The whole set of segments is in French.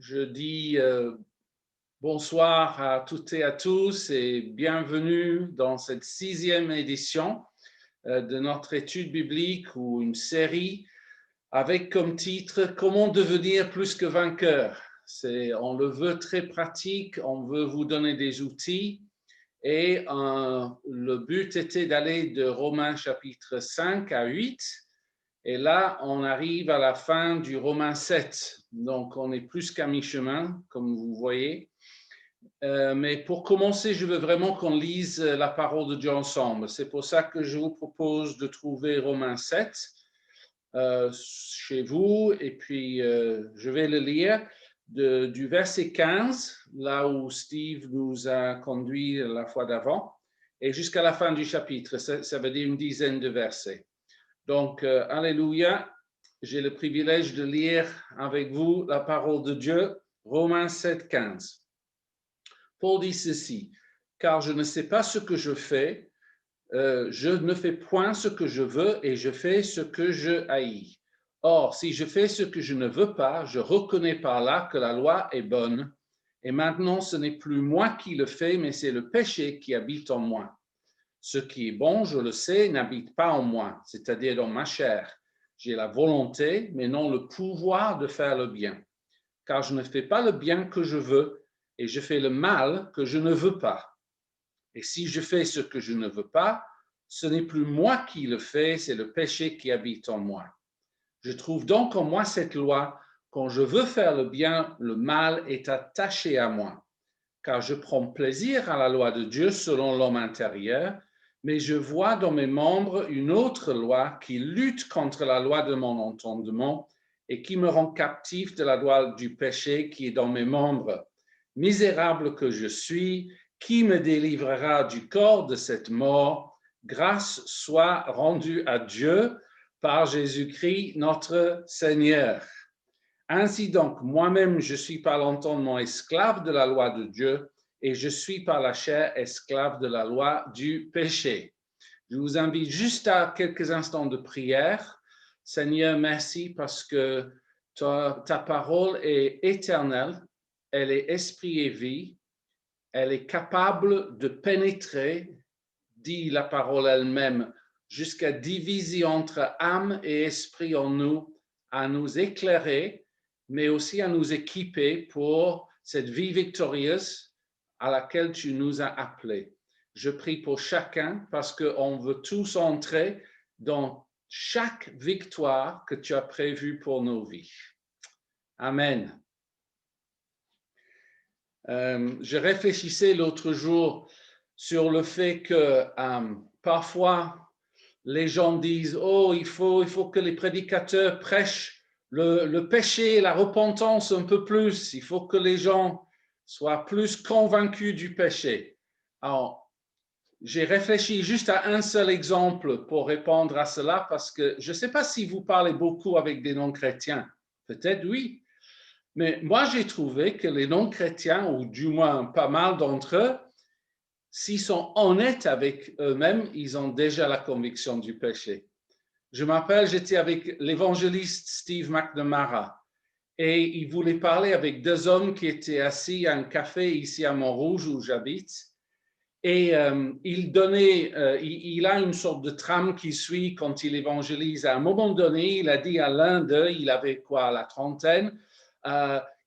Je dis bonsoir à toutes et à tous et bienvenue dans cette 6e édition de notre étude biblique ou une série avec comme titre « Comment devenir plus que vainqueur ». On le veut très pratique, on veut vous donner des outils et le but était d'aller de Romains chapitre 5 à 8. Et là, on arrive à la fin du Romains 7. Donc, on est plus qu'à mi-chemin, comme vous voyez. Mais pour commencer, je veux vraiment qu'on lise la parole de Dieu ensemble. C'est pour ça que je vous propose de trouver Romains 7 chez vous. Et puis, je vais le lire du verset 15, là où Steve nous a conduit la fois d'avant, et jusqu'à la fin du chapitre. Ça veut dire une dizaine de versets. Donc, alléluia, j'ai le privilège de lire avec vous la parole de Dieu, Romains 7, 15. Paul dit ceci, « Car je ne sais pas ce que je fais, je ne fais point ce que je veux et je fais ce que je haïs. Or, si je fais ce que je ne veux pas, je reconnais par là que la loi est bonne. Et maintenant, ce n'est plus moi qui le fais, mais c'est le péché qui habite en moi. Ce qui est bon, je le sais, n'habite pas en moi, c'est-à-dire dans ma chair. J'ai la volonté, mais non le pouvoir de faire le bien. Car je ne fais pas le bien que je veux, et je fais le mal que je ne veux pas. Et si je fais ce que je ne veux pas, ce n'est plus moi qui le fais, c'est le péché qui habite en moi. Je trouve donc en moi cette loi, quand je veux faire le bien, le mal est attaché à moi. Car je prends plaisir à la loi de Dieu selon l'homme intérieur, mais je vois dans mes membres une autre loi qui lutte contre la loi de mon entendement et qui me rend captif de la loi du péché qui est dans mes membres. Misérable que je suis, qui me délivrera du corps de cette mort? Grâce soit rendue à Dieu par Jésus-Christ notre Seigneur. Ainsi donc, moi-même, je suis par l'entendement esclave de la loi de Dieu et je suis par la chair esclave de la loi du péché. Je vous invite juste à quelques instants de prière. Seigneur, merci parce que ta parole est éternelle, elle est esprit et vie, elle est capable de pénétrer, dit la parole elle-même, jusqu'à diviser entre âme et esprit en nous, à nous éclairer, mais aussi à nous équiper pour cette vie victorieuse à laquelle tu nous as appelés. Je prie pour chacun parce qu'on veut tous entrer dans chaque victoire que tu as prévue pour nos vies. Amen. Je réfléchissais l'autre jour sur le fait que parfois les gens disent « Oh, il faut que les prédicateurs prêchent le péché et la repentance un peu plus. Il faut que les gens soient plus convaincus du péché. » Alors, j'ai réfléchi juste à un seul exemple pour répondre à cela parce que je ne sais pas si vous parlez beaucoup avec des non-chrétiens. Peut-être oui. Mais moi, j'ai trouvé que les non-chrétiens, ou du moins pas mal d'entre eux, s'ils sont honnêtes avec eux-mêmes, ils ont déjà la conviction du péché. Je m'appelle, j'étais avec l'évangéliste Steve McNamara et il voulait parler avec deux hommes qui étaient assis à un café ici à Montrouge où j'habite. Et il a une sorte de trame qui suit quand il évangélise. À un moment donné, il a dit à l'un d'eux, il avait quoi, la trentaine,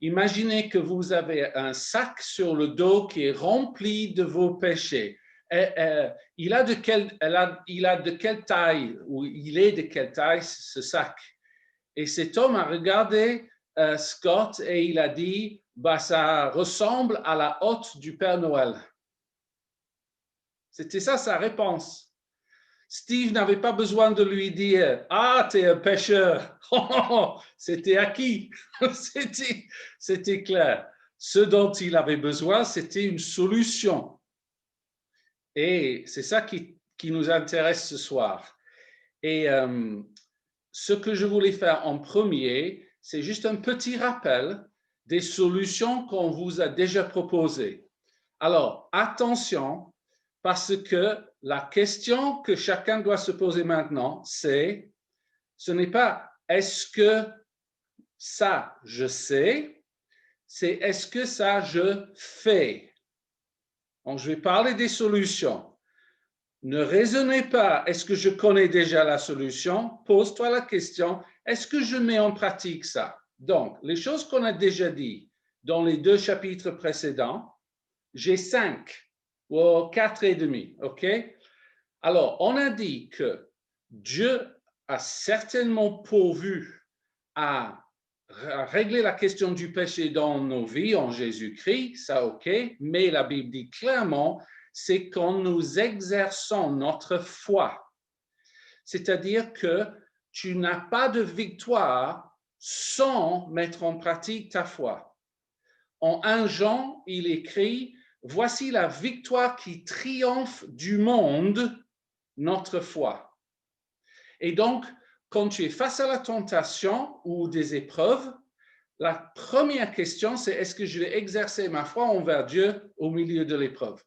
imaginez que vous avez un sac sur le dos qui est rempli de vos péchés. Il a de quelle taille, ou il est de quelle taille ce sac? Et cet homme a regardé Scott et il a dit, bah, ça ressemble à la hotte du Père Noël. C'était ça sa réponse. Steve n'avait pas besoin de lui dire « Ah, tu es un pécheur !» C'était acquis. C'était clair. Ce dont il avait besoin, c'était une solution. Et c'est ça qui nous intéresse ce soir. Et ce que je voulais faire en premier, c'est juste un petit rappel des solutions qu'on vous a déjà proposées. Alors, attention, parce que la question que chacun doit se poser maintenant, c'est, ce n'est pas est-ce que ça, je sais, c'est est-ce que ça je fais? Donc, je vais parler des solutions. Ne raisonnez pas, est-ce que je connais déjà la solution? Pose-toi la question, est-ce que je mets en pratique ça? Donc, les choses qu'on a déjà dit dans les 2 chapitres précédents, j'ai 5 ou 4 et demi, ok? Alors, on a dit que Dieu a certainement pourvu à régler la question du péché dans nos vies en Jésus-Christ, ça ok, mais la Bible dit clairement, c'est quand nous exerçons notre foi. C'est-à-dire que tu n'as pas de victoire sans mettre en pratique ta foi. En 1 Jean, il écrit, voici la victoire qui triomphe du monde, notre foi. Et donc, quand tu es face à la tentation ou des épreuves, la première question, c'est est-ce que je vais exercer ma foi envers Dieu au milieu de l'épreuve?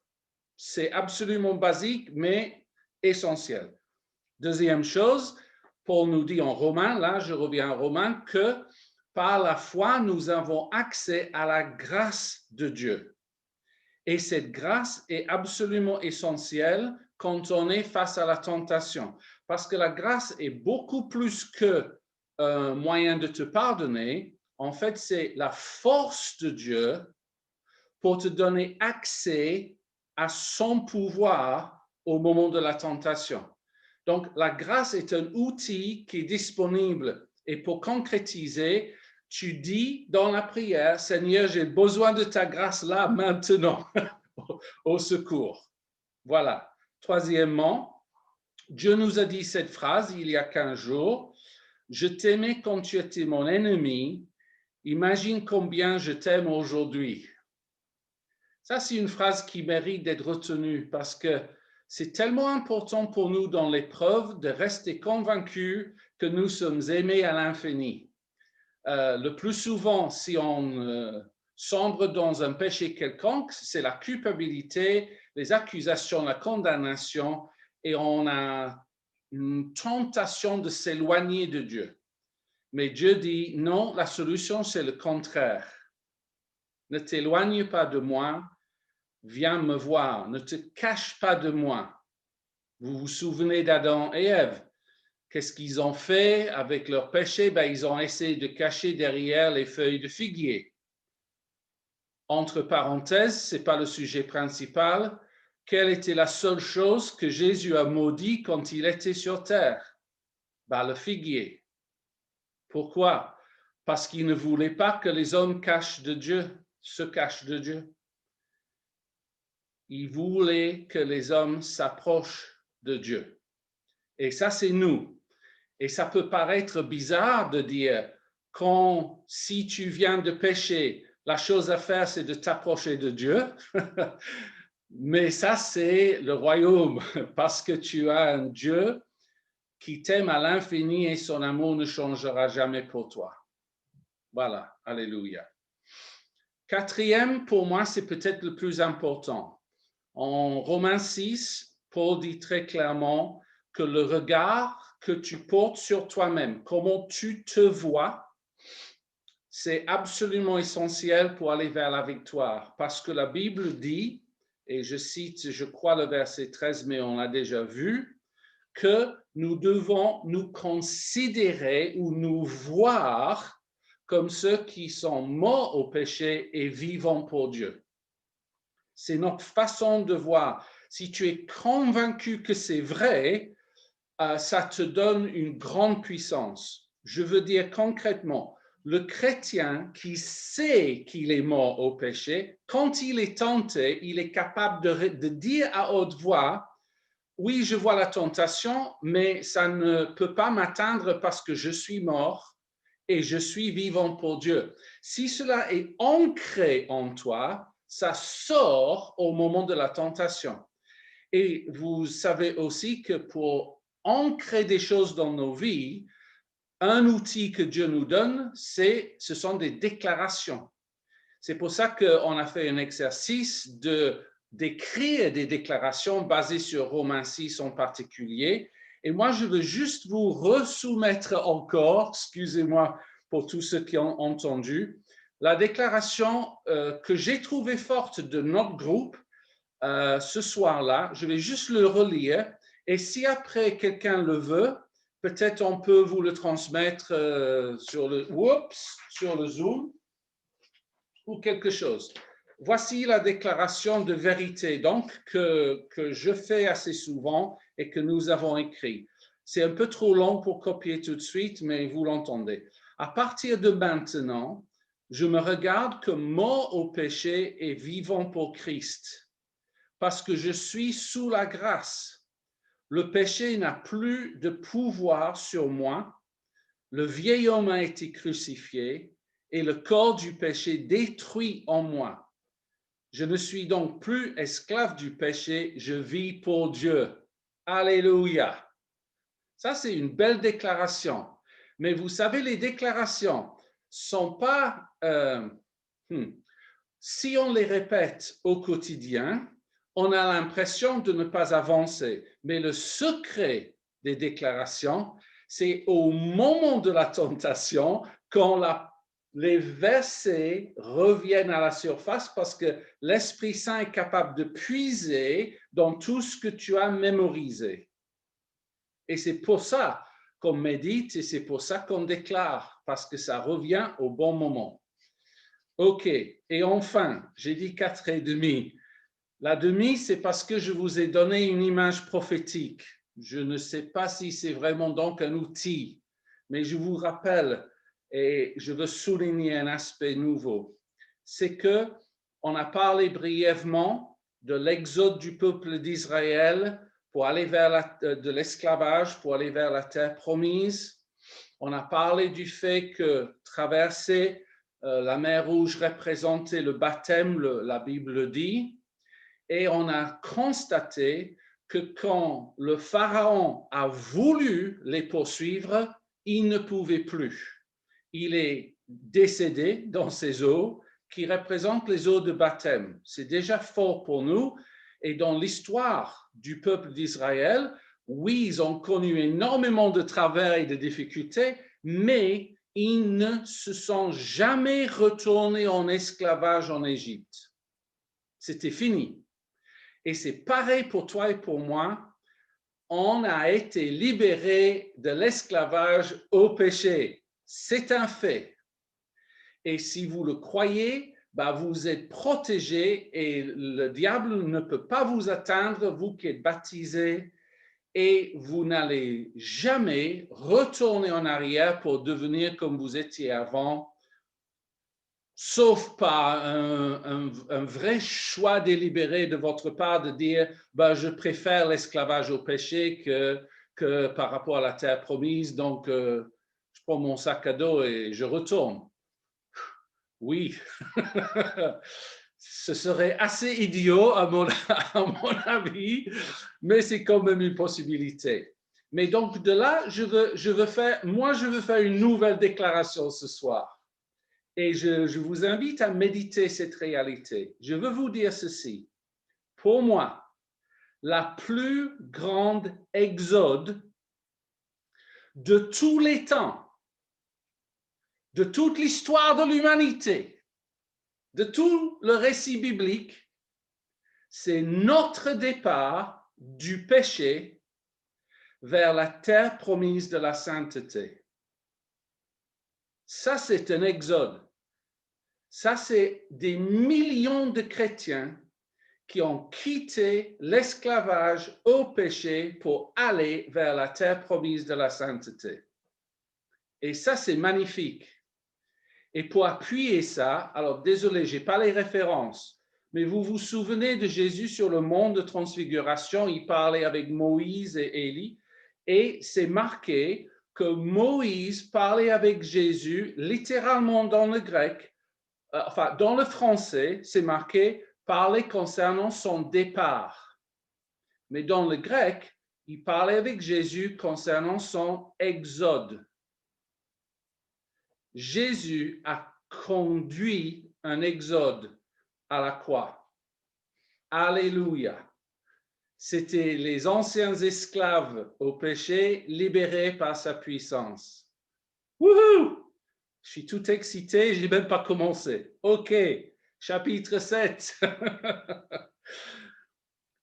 C'est absolument basique, mais essentiel. Deuxième chose, Paul nous dit en Romains, là je reviens en Romains, que par la foi, nous avons accès à la grâce de Dieu. Et cette grâce est absolument essentielle quand on est face à la tentation. Parce que la grâce est beaucoup plus qu'un moyen de te pardonner. En fait, c'est la force de Dieu pour te donner accès à son pouvoir au moment de la tentation. Donc, la grâce est un outil qui est disponible. Et pour concrétiser, tu dis dans la prière, Seigneur, j'ai besoin de ta grâce là, maintenant, au secours. Voilà. Troisièmement, Dieu nous a dit cette phrase il y a 15 jours, je t'aimais quand tu étais mon ennemi, imagine combien je t'aime aujourd'hui. Ça, c'est une phrase qui mérite d'être retenue parce que c'est tellement important pour nous dans l'épreuve de rester convaincus que nous sommes aimés à l'infini. Le plus souvent, si on sombre dans un péché quelconque, c'est la culpabilité, les accusations, la condamnation, et on a une tentation de s'éloigner de Dieu. Mais Dieu dit, non, la solution, c'est le contraire. Ne t'éloigne pas de moi, viens me voir, ne te cache pas de moi. Vous vous souvenez d'Adam et Ève? Qu'est-ce qu'ils ont fait avec leur péché? Ils ont essayé de cacher derrière les feuilles de figuier. Entre parenthèses, ce n'est pas le sujet principal. Quelle était la seule chose que Jésus a maudit quand il était sur terre? Le figuier. Pourquoi? Parce qu'il ne voulait pas que les hommes se cachent de Dieu. Il voulait que les hommes s'approchent de Dieu. Et ça, c'est nous. Et ça peut paraître bizarre de dire, si tu viens de pécher, la chose à faire, c'est de t'approcher de Dieu. Mais ça, c'est le royaume, parce que tu as un Dieu qui t'aime à l'infini et son amour ne changera jamais pour toi. Voilà, alléluia. Quatrième, pour moi, c'est peut-être le plus important. En Romains 6, Paul dit très clairement que le regard que tu portes sur toi-même, comment tu te vois, c'est absolument essentiel pour aller vers la victoire. Parce que la Bible dit, et je cite, je crois le verset 13, mais on l'a déjà vu, que nous devons nous considérer ou nous voir comme ceux qui sont morts au péché et vivants pour Dieu. C'est notre façon de voir. Si tu es convaincu que c'est vrai, ça te donne une grande puissance. Je veux dire concrètement, le chrétien qui sait qu'il est mort au péché, quand il est tenté, il est capable de dire à haute voix, oui, je vois la tentation, mais ça ne peut pas m'atteindre parce que je suis mort et je suis vivant pour Dieu. Si cela est ancré en toi, ça sort au moment de la tentation. Et vous savez aussi que pour ancrer des choses dans nos vies, un outil que Dieu nous donne, ce sont des déclarations. C'est pour ça qu'on a fait un exercice d'écrire des déclarations basées sur Romains 6 en particulier. Et moi, je veux juste vous resoumettre encore, excusez-moi pour tous ceux qui ont entendu, la déclaration que j'ai trouvée forte de notre groupe ce soir-là. Je vais juste le relire. Et si après quelqu'un le veut, peut-être on peut vous le transmettre sur le Zoom ou quelque chose. Voici la déclaration de vérité donc que je fais assez souvent et que nous avons écrit. C'est un peu trop long pour copier tout de suite, mais vous l'entendez. À partir de maintenant, je me regarde comme mort au péché et vivant pour Christ, parce que je suis sous la grâce. Le péché n'a plus de pouvoir sur moi. Le vieil homme a été crucifié et le corps du péché détruit en moi. Je ne suis donc plus esclave du péché, je vis pour Dieu. Alléluia. Ça, c'est une belle déclaration. Mais vous savez, les déclarations sont pas... si on les répète au quotidien, on a l'impression de ne pas avancer. Mais le secret des déclarations, c'est au moment de la tentation, quand les versets reviennent à la surface, parce que l'Esprit Saint est capable de puiser dans tout ce que tu as mémorisé. Et c'est pour ça qu'on médite et c'est pour ça qu'on déclare, parce que ça revient au bon moment. OK. Et enfin, j'ai dit 4,5. La demi, c'est parce que je vous ai donné une image prophétique. Je ne sais pas si c'est vraiment donc un outil, mais je vous rappelle et je veux souligner un aspect nouveau. C'est que on a parlé brièvement de l'exode du peuple d'Israël pour aller vers de l'esclavage, pour aller vers la terre promise. On a parlé du fait que traverser la mer Rouge représentait le baptême, la Bible dit. Et on a constaté que quand le Pharaon a voulu les poursuivre, il ne pouvait plus. Il est décédé dans ces eaux qui représentent les eaux de baptême. C'est déjà fort pour nous. Et dans l'histoire du peuple d'Israël, oui, ils ont connu énormément de travers et de difficultés, mais ils ne se sont jamais retournés en esclavage en Égypte. C'était fini. Et c'est pareil pour toi et pour moi. On a été libérés de l'esclavage au péché. C'est un fait. Et si vous le croyez, vous êtes protégés et le diable ne peut pas vous atteindre, vous qui êtes baptisés, et vous n'allez jamais retourner en arrière pour devenir comme vous étiez avant, sauf par un vrai choix délibéré de votre part de dire je préfère l'esclavage au péché que par rapport à la terre promise, donc je prends mon sac à dos et je retourne. Oui, ce serait assez idiot à mon avis, mais c'est quand même une possibilité. Mais donc de là, je veux faire une nouvelle déclaration ce soir. Et je vous invite à méditer cette réalité. Je veux vous dire ceci. Pour moi, la plus grande exode de tous les temps, de toute l'histoire de l'humanité, de tout le récit biblique, c'est notre départ du péché vers la terre promise de la sainteté. Ça, c'est un exode. Ça, c'est des millions de chrétiens qui ont quitté l'esclavage au péché pour aller vers la terre promise de la sainteté. Et ça, c'est magnifique. Et pour appuyer ça, alors désolé, je n'ai pas les références, mais vous vous souvenez de Jésus sur le mont de transfiguration, il parlait avec Moïse et Élie, et c'est marqué que Moïse parlait avec Jésus littéralement dans le grec, dans le français, c'est marqué parler concernant son départ. Mais dans le grec, il parlait avec Jésus concernant son exode. Jésus a conduit un exode à la croix. Alléluia. C'était les anciens esclaves au péché libérés par sa puissance. Wouhou! Je suis tout excité, je n'ai même pas commencé. OK, chapitre 7.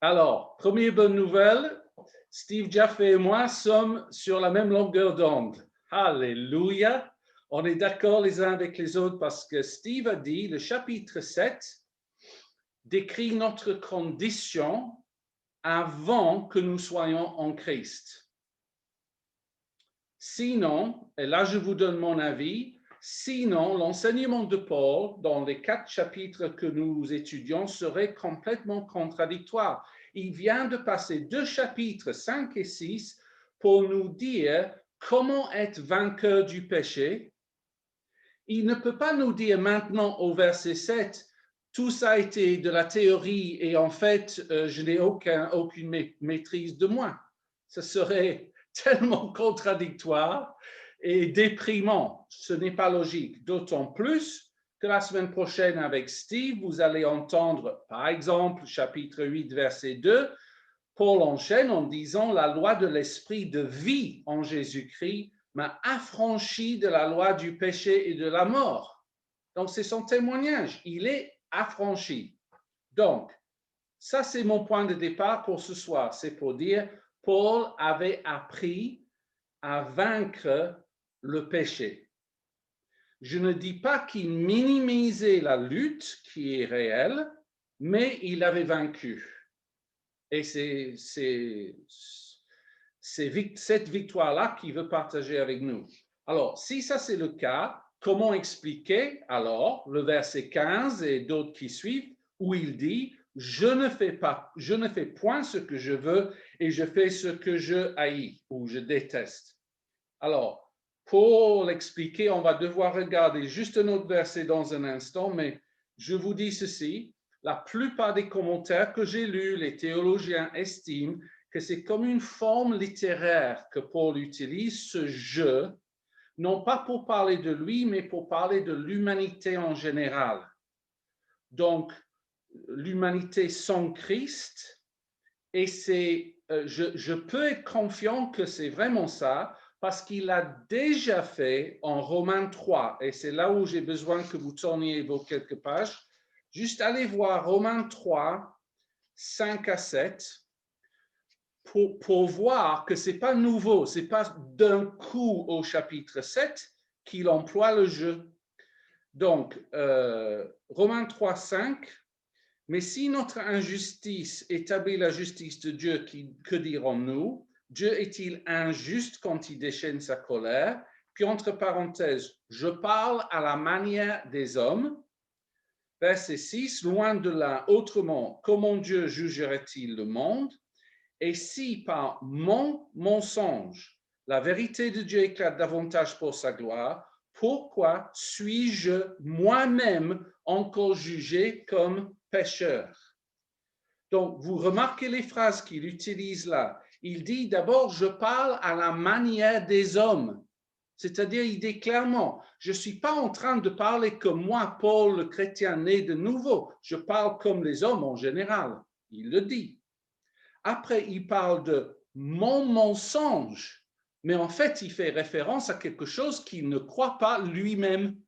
Alors, première bonne nouvelle, Steve Jaffe et moi sommes sur la même longueur d'onde. Alléluia. On est d'accord les uns avec les autres parce que Steve a dit, le chapitre 7 décrit notre condition avant que nous soyons en Christ. Sinon, et là je vous donne mon avis, sinon l'enseignement de Paul dans les 4 chapitres que nous étudions serait complètement contradictoire. Il vient de passer 2 chapitres, 5 et 6, pour nous dire comment être vainqueur du péché. Il ne peut pas nous dire maintenant au verset 7, tout ça a été de la théorie et en fait, je n'ai aucune maîtrise de moi. Ce serait tellement contradictoire et déprimant. Ce n'est pas logique. D'autant plus que la semaine prochaine avec Steve, vous allez entendre, par exemple, chapitre 8, verset 2, Paul enchaîne en disant « La loi de l'esprit de vie en Jésus-Christ m'a affranchi de la loi du péché et de la mort. » Donc, c'est son témoignage. Il est affranchi. Donc, ça, c'est mon point de départ pour ce soir. C'est pour dire, Paul avait appris à vaincre le péché. Je ne dis pas qu'il minimisait la lutte qui est réelle, mais il avait vaincu. Et c'est cette victoire-là qu'il veut partager avec nous. Alors, si ça c'est le cas, comment expliquer alors le verset 15 et d'autres qui suivent où il dit « je ne fais point ce que je veux et je fais ce que je haïs ou je déteste ». Alors, pour l'expliquer, on va devoir regarder juste un autre verset dans un instant, mais je vous dis ceci, la plupart des commentaires que j'ai lus, les théologiens estiment que c'est comme une forme littéraire que Paul utilise, ce « je », non pas pour parler de lui, mais pour parler de l'humanité en général. Donc, l'humanité sans Christ, et je peux être confiant que c'est vraiment ça, parce qu'il a déjà fait en Romains 3, et c'est là où j'ai besoin que vous tourniez vos quelques pages. Juste allez voir Romains 3, 5 à 7, pour voir que ce n'est pas nouveau, ce n'est pas d'un coup au chapitre 7 qu'il emploie le jeu. Donc, Romains 3, 5, mais si notre injustice établit la justice de Dieu, que dirons-nous? Dieu est-il injuste quand il déchaîne sa colère? Puis entre parenthèses, je parle à la manière des hommes. Verset 6, loin de là, autrement, comment Dieu jugerait-il le monde? Et si par mon mensonge, la vérité de Dieu éclate davantage pour sa gloire, pourquoi suis-je moi-même encore jugé comme pécheur? Donc, vous remarquez les phrases qu'il utilise là. Il dit d'abord, je parle à la manière des hommes. C'est-à-dire, il dit clairement, je ne suis pas en train de parler comme moi, Paul, le chrétien né de nouveau. Je parle comme les hommes en général. Il le dit. Après, il parle de mon mensonge. Mais en fait, il fait référence à quelque chose qu'il ne croit pas lui-même.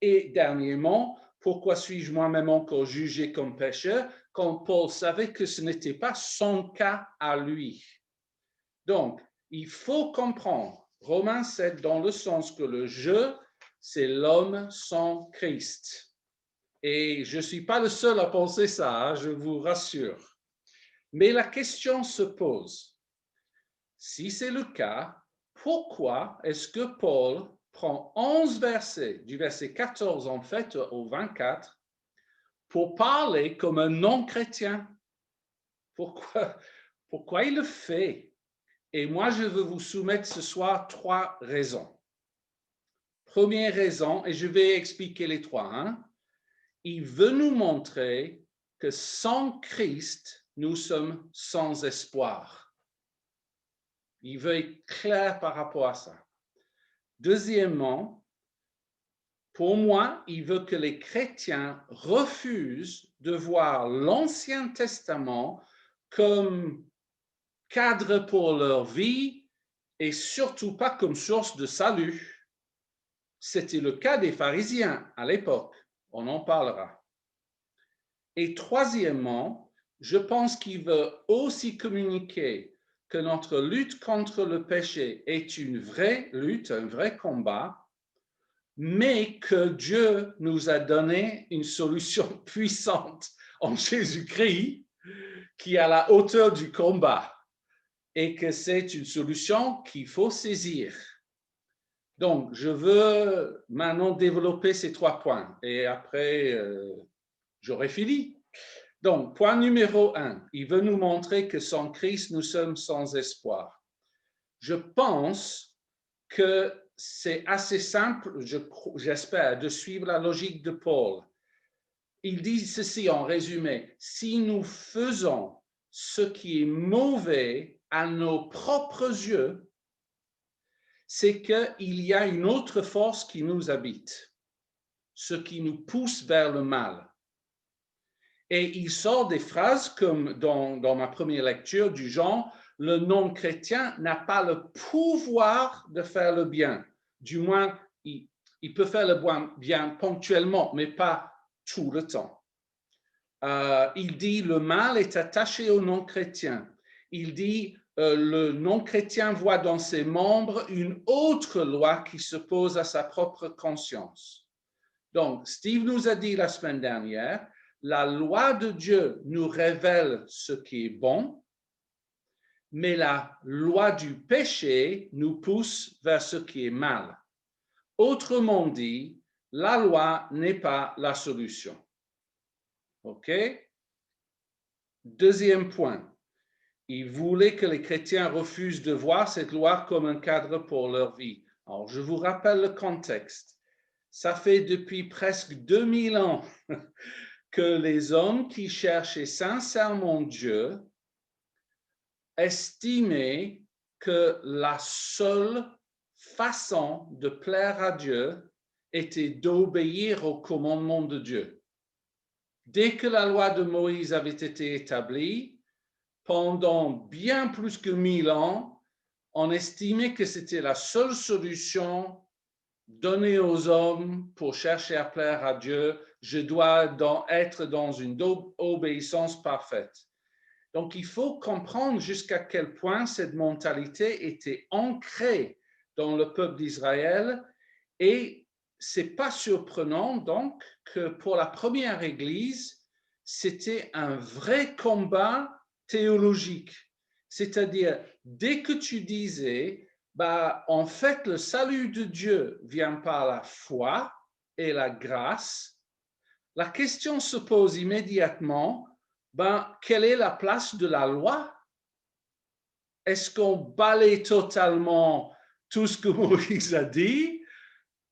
Et dernièrement, pourquoi suis-je moi-même encore jugé comme pécheur quand Paul savait que ce n'était pas son cas à lui? Donc, il faut comprendre Romains 7 dans le sens que le je, c'est l'homme sans Christ. Et je ne suis pas le seul à penser ça, hein, je vous rassure. Mais la question se pose, si c'est le cas, pourquoi est-ce que Paul prend 11 versets, du verset 14 en fait au 24, pour parler comme un non-chrétien? Pourquoi il le fait? Et moi, je veux vous soumettre ce soir 3 raisons. Première raison, et je vais expliquer les 3. Hein? Il veut nous montrer que sans Christ, nous sommes sans espoir. Il veut être clair par rapport à ça. Deuxièmement, pour moi, il veut que les chrétiens refusent de voir l'Ancien Testament comme cadre pour leur vie et surtout pas comme source de salut. C'était le cas des pharisiens à l'époque. On en parlera. Et troisièmement, je pense qu'il veut aussi communiquer que notre lutte contre le péché est une vraie lutte, un vrai combat, mais que Dieu nous a donné une solution puissante en Jésus-Christ qui est à la hauteur du combat et que c'est une solution qu'il faut saisir. Donc, je veux maintenant développer ces 3 points et après, j'aurai fini. Donc, point numéro 1, il veut nous montrer que sans Christ, nous sommes sans espoir. Je pense que c'est assez simple, j'espère, de suivre la logique de Paul. Il dit ceci en résumé, si nous faisons ce qui est mauvais à nos propres yeux, c'est qu'il y a une autre force qui nous habite, ce qui nous pousse vers le mal. Et il sort des phrases comme dans ma première lecture du genre, le non-chrétien n'a pas le pouvoir de faire le bien. Du moins, il peut faire le bien ponctuellement, mais pas tout le temps. Il dit le mal est attaché au non-chrétien. Il dit le non-chrétien voit dans ses membres une autre loi qui s'oppose à sa propre conscience. Donc, Steve nous a dit la semaine dernière, la loi de Dieu nous révèle ce qui est bon, mais la loi du péché nous pousse vers ce qui est mal. Autrement dit, la loi n'est pas la solution. OK? Deuxième point, il voulait que les chrétiens refusent de voir cette loi comme un cadre pour leur vie. Alors, je vous rappelle le contexte. Ça fait depuis presque 2000 ans que les hommes qui cherchaient sincèrement Dieu estimaient que la seule façon de plaire à Dieu était d'obéir au commandement de Dieu. Dès que la loi de Moïse avait été établie, pendant bien plus que 1000 ans, on estimait que c'était la seule solution donnée aux hommes pour chercher à plaire à Dieu. Je dois être dans une obéissance parfaite. Donc, il faut comprendre jusqu'à quel point cette mentalité était ancrée dans le peuple d'Israël et c'est pas surprenant donc que pour la première Église, c'était un vrai combat théologique. C'est-à-dire, dès que tu disais, en fait, le salut de Dieu vient par la foi et la grâce, la question se pose immédiatement, quelle est la place de la loi? Est-ce qu'on balaye totalement tout ce que Moïse a dit?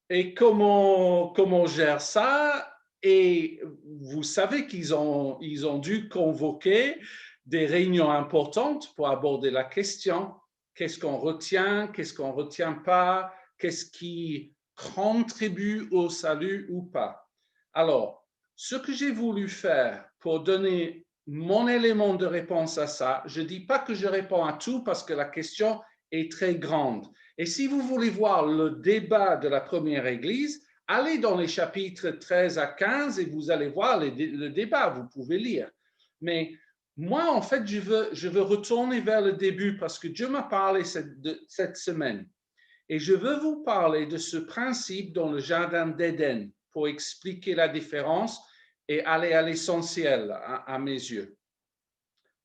Et comment on gère ça? Et vous savez qu'ils ont dû convoquer des réunions importantes pour aborder la question. Qu'est-ce qu'on retient? Qu'est-ce qu'on ne retient pas? Qu'est-ce qui contribue au salut ou pas? Alors, ce que j'ai voulu faire pour donner mon élément de réponse à ça, je ne dis pas que je réponds à tout parce que la question est très grande. Et si vous voulez voir le débat de la première Église, allez dans les chapitres 13 à 15 et vous allez voir le débat, vous pouvez lire. Mais moi, en fait, je veux retourner vers le début parce que Dieu m'a parlé cette semaine. Et je veux vous parler de ce principe dans le Jardin d'Éden pour expliquer la différence et aller à l'essentiel à mes yeux.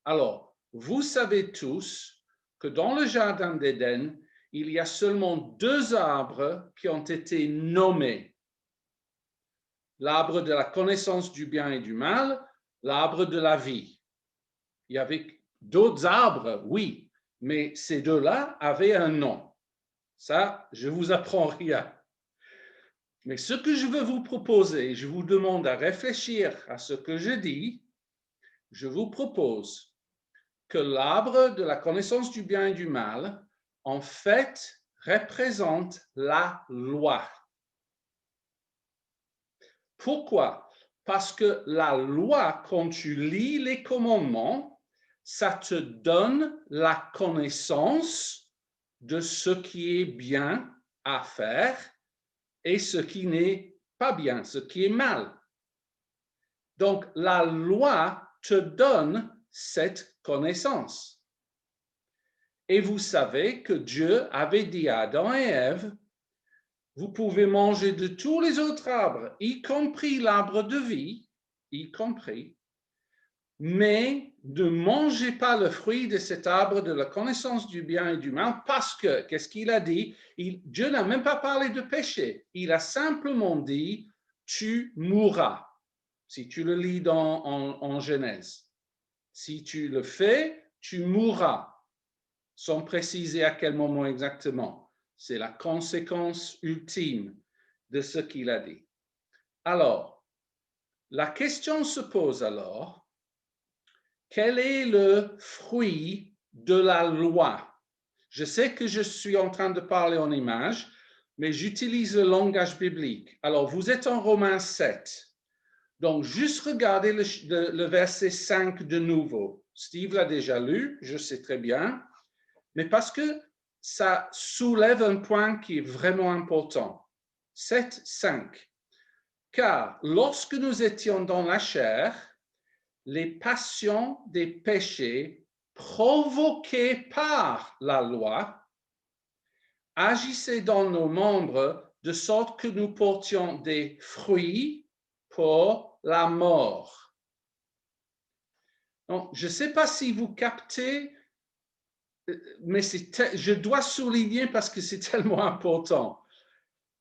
Alors, vous savez tous que dans le Jardin d'Éden, il y a seulement 2 arbres qui ont été nommés. L'arbre de la connaissance du bien et du mal, l'arbre de la vie. Il y avait d'autres arbres, oui, mais ces 2-là avaient un nom. Ça, je ne vous apprends rien. Mais ce que je veux vous proposer, je vous demande à réfléchir à ce que je dis, je vous propose que l'arbre de la connaissance du bien et du mal, en fait, représente la loi. Pourquoi? Parce que la loi, quand tu lis les commandements, ça te donne la connaissance de ce qui est bien à faire et ce qui n'est pas bien, ce qui est mal. Donc, la loi te donne cette connaissance. Et vous savez que Dieu avait dit à Adam et Ève, vous pouvez manger de tous les autres arbres, y compris l'arbre de vie, y compris, mais ne mangez pas le fruit de cet arbre de la connaissance du bien et du mal, parce que, qu'est-ce qu'il a dit? Dieu n'a même pas parlé de péché. Il a simplement dit, tu mourras. Si tu le lis en Genèse. Si tu le fais, tu mourras. Sans préciser à quel moment exactement. C'est la conséquence ultime de ce qu'il a dit. Alors, la question se pose alors, quel est le fruit de la loi? Je sais que je suis en train de parler en images, mais j'utilise le langage biblique. Alors, vous êtes en Romains 7. Donc, juste regardez le verset 5 de nouveau. Steve l'a déjà lu, je sais très bien, mais parce que ça soulève un point qui est vraiment important. 7, 5. Car lorsque nous étions dans la chair, les passions des péchés provoquées par la loi agissaient dans nos membres de sorte que nous portions des fruits pour la mort. Donc, je ne sais pas si vous captez, mais je dois souligner parce que c'est tellement important.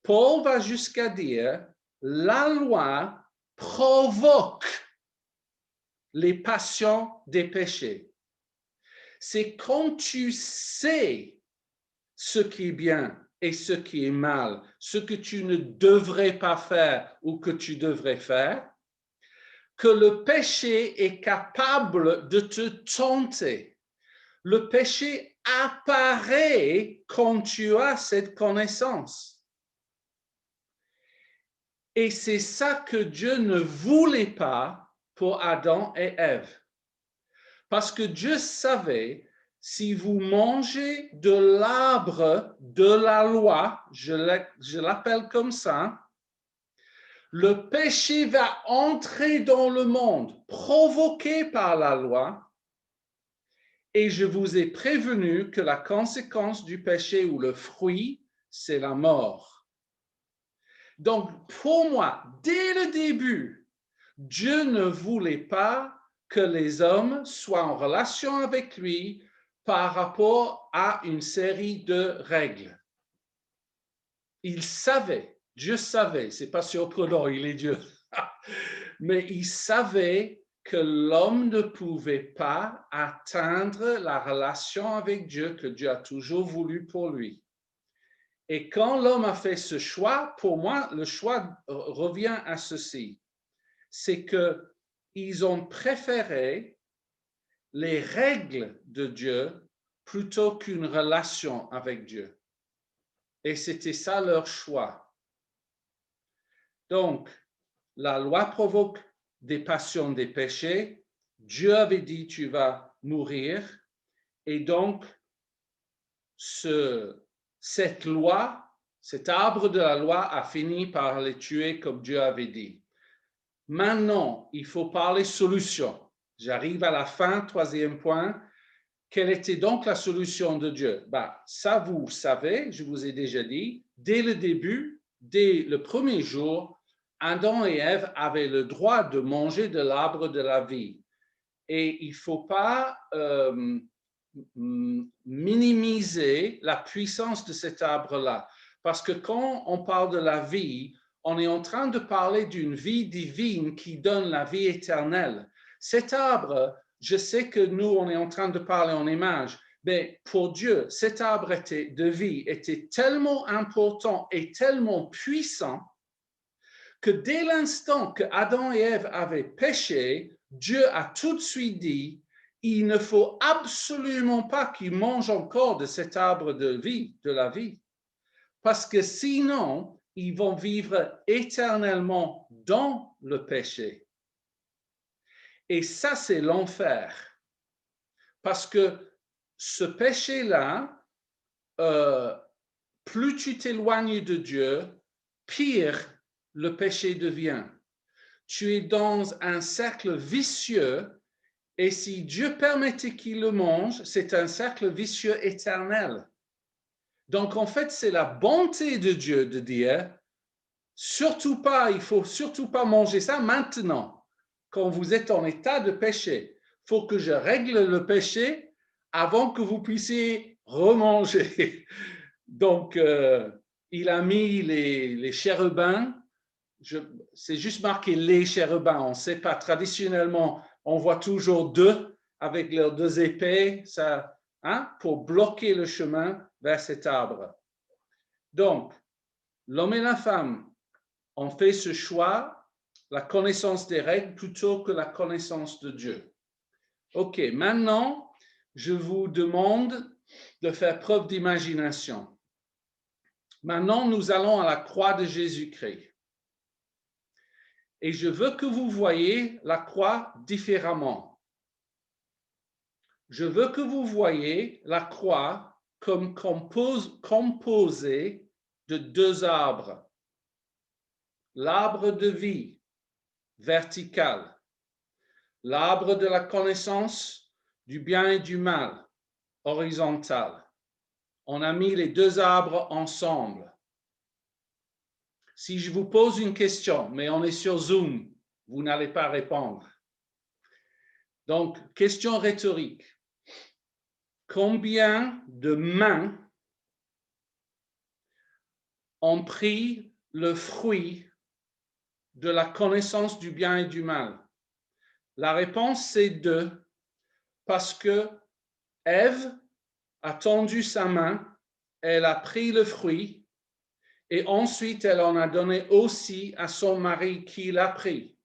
Paul va jusqu'à dire, la loi provoque les passions des péchés. C'est quand tu sais ce qui est bien et ce qui est mal, ce que tu ne devrais pas faire ou que tu devrais faire, que le péché est capable de te tenter. Le péché apparaît quand tu as cette connaissance. Et c'est ça que Dieu ne voulait pas pour Adam et Ève. Parce que Dieu savait, si vous mangez de l'arbre de la loi, je l'appelle comme ça, le péché va entrer dans le monde, provoqué par la loi, et je vous ai prévenu que la conséquence du péché ou le fruit, c'est la mort. Donc, pour moi, dès le début, Dieu ne voulait pas que les hommes soient en relation avec lui par rapport à une série de règles. Il savait, Dieu savait, c'est pas surprenant, il est Dieu, mais il savait que l'homme ne pouvait pas atteindre la relation avec Dieu que Dieu a toujours voulu pour lui. Et quand l'homme a fait ce choix, pour moi, le choix revient à ceci. C'est qu'ils ont préféré les règles de Dieu plutôt qu'une relation avec Dieu. Et c'était ça leur choix. Donc, la loi provoque des passions, des péchés. Dieu avait dit, tu vas mourir. Et donc, cette loi, cet arbre de la loi a fini par les tuer comme Dieu avait dit. Maintenant, il faut parler solution. J'arrive à la fin, troisième point. Quelle était donc la solution de Dieu? Ça, vous savez, je vous ai déjà dit, dès le début, dès le premier jour, Adam et Ève avaient le droit de manger de l'arbre de la vie. Et il ne faut pas minimiser la puissance de cet arbre-là. Parce que quand on parle de la vie, on est en train de parler d'une vie divine qui donne la vie éternelle. Cet arbre, je sais que nous, on est en train de parler en image, mais pour Dieu, cet arbre de vie était tellement important et tellement puissant que dès l'instant que Adam et Ève avaient péché, Dieu a tout de suite dit, il ne faut absolument pas qu'ils mangent encore de cet arbre de vie, de la vie, parce que sinon, ils vont vivre éternellement dans le péché. Et ça, c'est l'enfer. Parce que ce péché-là, plus tu t'éloignes de Dieu, pire le péché devient. Tu es dans un cercle vicieux et si Dieu permettait qu'il le mange, c'est un cercle vicieux éternel. Donc, en fait, c'est la bonté de Dieu de dire, surtout pas, il faut surtout pas manger ça maintenant, quand vous êtes en état de péché. Il faut que je règle le péché avant que vous puissiez remanger. Donc, il a mis les chérubins, c'est juste marqué les chérubins, on ne sait pas, traditionnellement, on voit toujours deux avec leurs deux épées, ça, hein, pour bloquer le chemin vers cet arbre. Donc, l'homme et la femme ont fait ce choix, la connaissance des règles plutôt que la connaissance de Dieu. Ok, maintenant, je vous demande de faire preuve d'imagination. Maintenant, nous allons à la croix de Jésus-Christ. Et je veux que vous voyez la croix différemment. Je veux que vous voyez la croix comme composée de deux arbres. L'arbre de vie, vertical. L'arbre de la connaissance du bien et du mal, horizontal. On a mis les deux arbres ensemble. Si je vous pose une question, mais on est sur Zoom, vous n'allez pas répondre. Donc, question rhétorique. Combien de mains ont pris le fruit de la connaissance du bien et du mal? La réponse, c'est 2, parce que Ève a tendu sa main, elle a pris le fruit, et ensuite elle en a donné aussi à son mari qui l'a pris.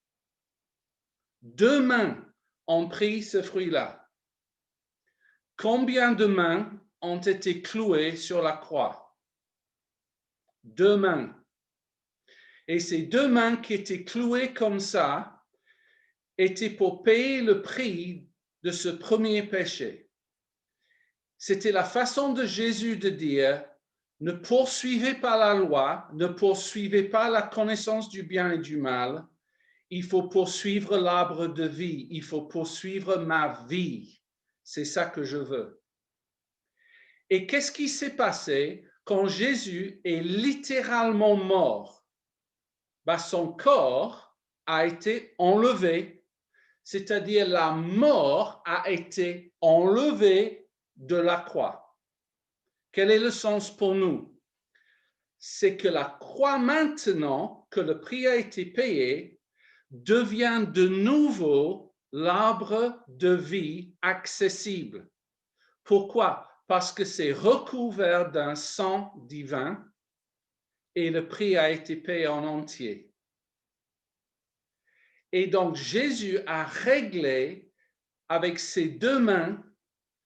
2 mains ont pris ce fruit-là. Combien de mains ont été clouées sur la croix? 2 mains. Et ces 2 mains qui étaient clouées comme ça étaient pour payer le prix de ce premier péché. C'était la façon de Jésus de dire, ne poursuivez pas la loi, ne poursuivez pas la connaissance du bien et du mal, il faut poursuivre l'arbre de vie, il faut poursuivre ma vie. C'est ça que je veux. Et qu'est-ce qui s'est passé quand Jésus est littéralement mort? Son corps a été enlevé, c'est-à-dire la mort a été enlevée de la croix. Quel est le sens pour nous? C'est que la croix, maintenant que le prix a été payé, devient de nouveau l'arbre de vie accessible. Pourquoi? Parce que c'est recouvert d'un sang divin et le prix a été payé en entier. Et donc Jésus a réglé avec ses 2 mains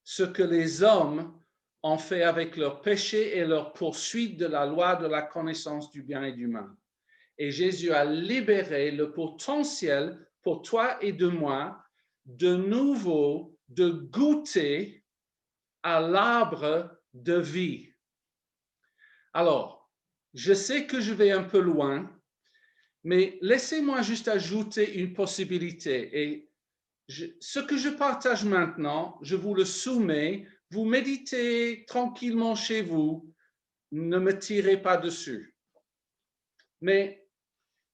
ce que les hommes ont fait avec leur péché et leur poursuite de la loi de la connaissance du bien et du mal. Et Jésus a libéré le potentiel pour toi et de moi de nouveau de goûter à l'arbre de vie. Alors, je sais que je vais un peu loin, mais laissez-moi juste ajouter une possibilité. Et ce que je partage maintenant, je vous le soumets. Vous méditez tranquillement chez vous, ne me tirez pas dessus. Mais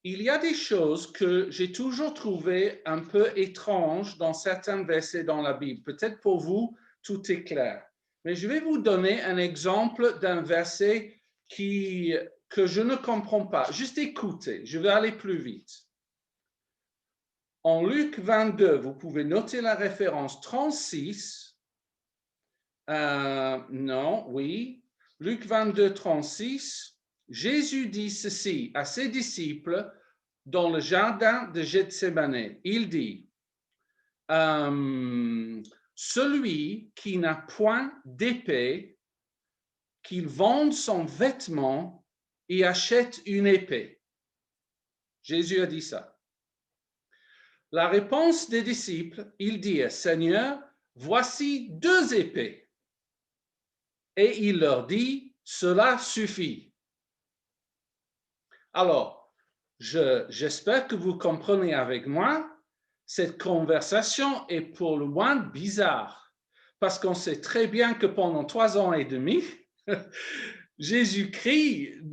il y a des choses que j'ai toujours trouvées un peu étranges dans certains versets dans la Bible. Peut-être pour vous, tout est clair. Mais je vais vous donner un exemple d'un verset que je ne comprends pas. Juste écoutez, je vais aller plus vite. En Luc 22, vous pouvez noter la référence 36. Luc 22, 36. Jésus dit ceci à ses disciples dans le jardin de Gethsémane. Il dit, celui qui n'a point d'épée, qu'il vende son vêtement et achète une épée. Jésus a dit ça. La réponse des disciples, ils disent, Seigneur, voici 2 épées. Et il leur dit, cela suffit. Alors, j'espère que vous comprenez avec moi, cette conversation est pour le moins bizarre, parce qu'on sait très bien que pendant 3 ans et demi, Jésus-Christ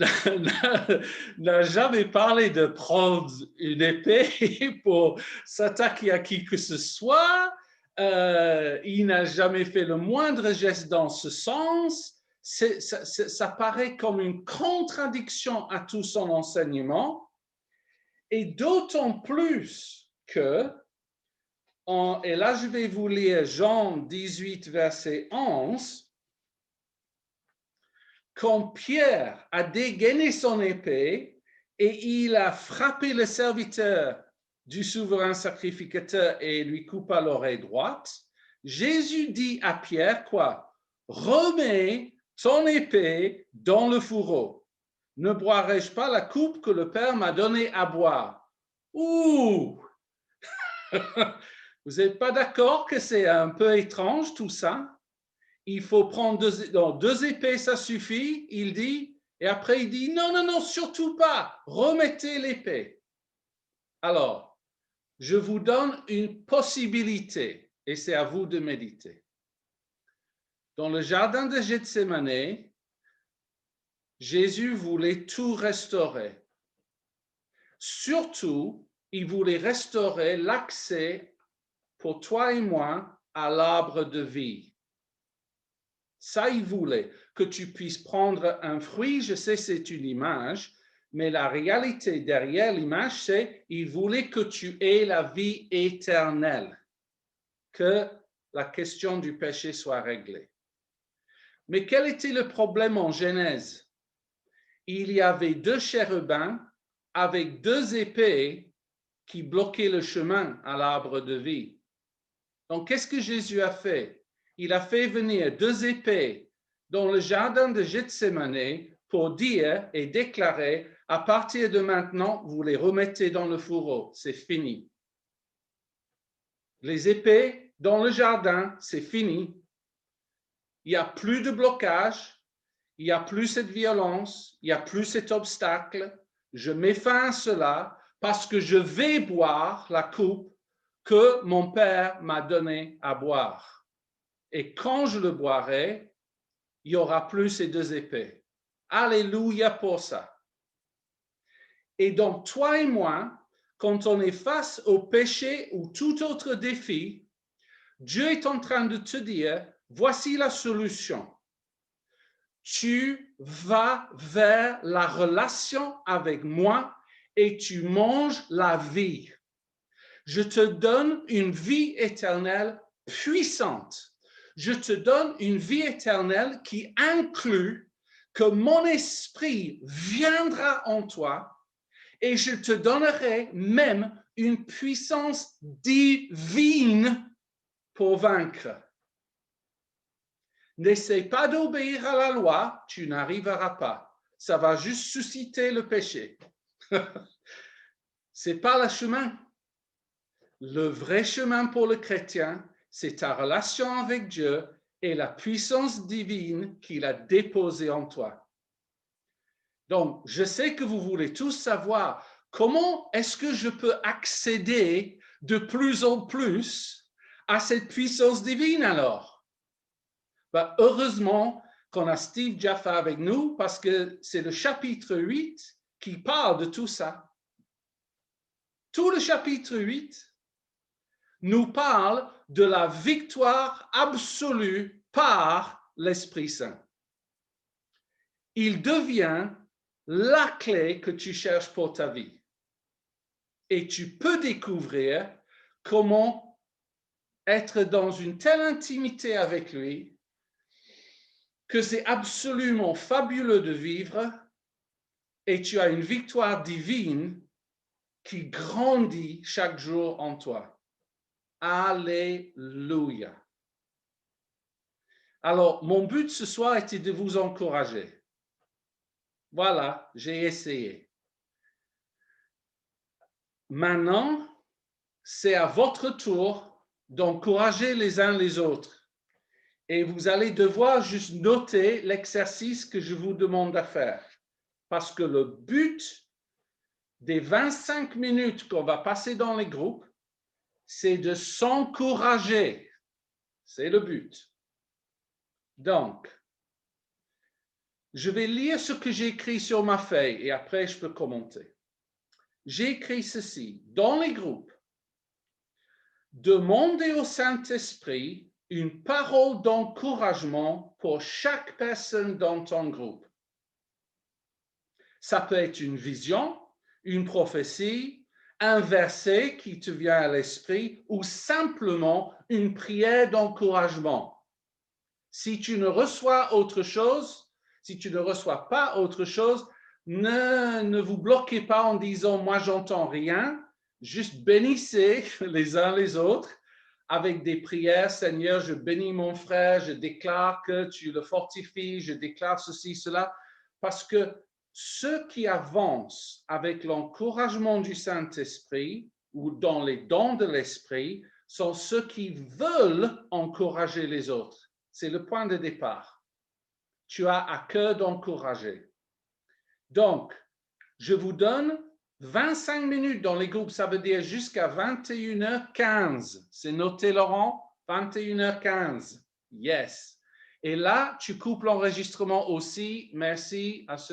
n'a jamais parlé de prendre une épée pour s'attaquer à qui que ce soit. Il n'a jamais fait le moindre geste dans ce sens. Ça paraît comme une contradiction à tout son enseignement. Et d'autant plus que, et là je vais vous lire Jean 18, verset 11, quand Pierre a dégainé son épée et il a frappé le serviteur du souverain sacrificateur et lui coupa l'oreille droite, Jésus dit à Pierre quoi? Remets ton épée dans le fourreau. Ne boirai-je pas la coupe que le Père m'a donnée à boire? Ouh! Vous n'êtes pas d'accord que c'est un peu étrange tout ça? Il faut prendre deux épées, ça suffit, il dit, et après il dit, non, non, non, surtout pas, remettez l'épée. Alors, je vous donne une possibilité, et c'est à vous de méditer. Dans le jardin de Gethsémane, Jésus voulait tout restaurer. Surtout, il voulait restaurer l'accès pour toi et moi à l'arbre de vie. Ça, il voulait que tu puisses prendre un fruit. Je sais, c'est une image, mais la réalité derrière l'image, c'est il voulait que tu aies la vie éternelle, que la question du péché soit réglée. Mais quel était le problème en Genèse? Il y avait 2 chérubins avec 2 épées qui bloquaient le chemin à l'arbre de vie. Donc, qu'est-ce que Jésus a fait? Il a fait venir 2 épées dans le jardin de Gethsémane pour dire et déclarer, à partir de maintenant, vous les remettez dans le fourreau, c'est fini. Les épées dans le jardin, c'est fini. Il n'y a plus de blocage, il n'y a plus cette violence, il n'y a plus cet obstacle. Je mets fin à cela parce que je vais boire la coupe que mon Père m'a donnée à boire. Et quand je le boirai, il n'y aura plus ces 2 épées. Alléluia pour ça. Et donc, toi et moi, quand on est face au péché ou tout autre défi, Dieu est en train de te dire, voici la solution. Tu vas vers la relation avec moi et tu manges la vie. Je te donne une vie éternelle puissante. Je te donne une vie éternelle qui inclut que mon esprit viendra en toi et je te donnerai même une puissance divine pour vaincre. N'essaie pas d'obéir à la loi, tu n'arriveras pas. Ça va juste susciter le péché. C'est pas le chemin. Le vrai chemin pour le chrétien, c'est ta relation avec Dieu et la puissance divine qu'il a déposée en toi. Donc, je sais que vous voulez tous savoir comment est-ce que je peux accéder de plus en plus à cette puissance divine alors? Heureusement qu'on a Steve Jaffa avec nous parce que c'est le chapitre 8 qui parle de tout ça. Tout le chapitre 8 nous parle de la victoire absolue par l'Esprit Saint. Il devient la clé que tu cherches pour ta vie. Et tu peux découvrir comment être dans une telle intimité avec lui que c'est absolument fabuleux de vivre et tu as une victoire divine qui grandit chaque jour en toi. Alléluia. Alors, mon but ce soir était de vous encourager. Voilà, j'ai essayé. Maintenant, c'est à votre tour d'encourager les uns les autres. Et vous allez devoir juste noter l'exercice que je vous demande à faire. Parce que le but des 25 minutes qu'on va passer dans les groupes, c'est de s'encourager. C'est le but. Donc, je vais lire ce que j'ai écrit sur ma feuille et après je peux commenter. J'ai écrit ceci. Dans les groupes, demandez au Saint-Esprit une parole d'encouragement pour chaque personne dans ton groupe. Ça peut être une vision, une prophétie, un verset qui te vient à l'esprit ou simplement une prière d'encouragement. Si tu ne reçois autre chose, si tu ne reçois pas autre chose, ne vous bloquez pas en disant « moi j'entends rien », juste bénissez les uns les autres avec des prières. Seigneur, je bénis mon frère, je déclare que tu le fortifies, je déclare ceci, cela, parce que ceux qui avancent avec l'encouragement du Saint-Esprit ou dans les dons de l'Esprit sont ceux qui veulent encourager les autres. C'est le point de départ. Tu as à cœur d'encourager. Donc, je vous donne 25 minutes dans les groupes, ça veut dire jusqu'à 21h15. C'est noté, Laurent? 21h15. Yes. Et là, tu coupes l'enregistrement aussi. Merci à ceux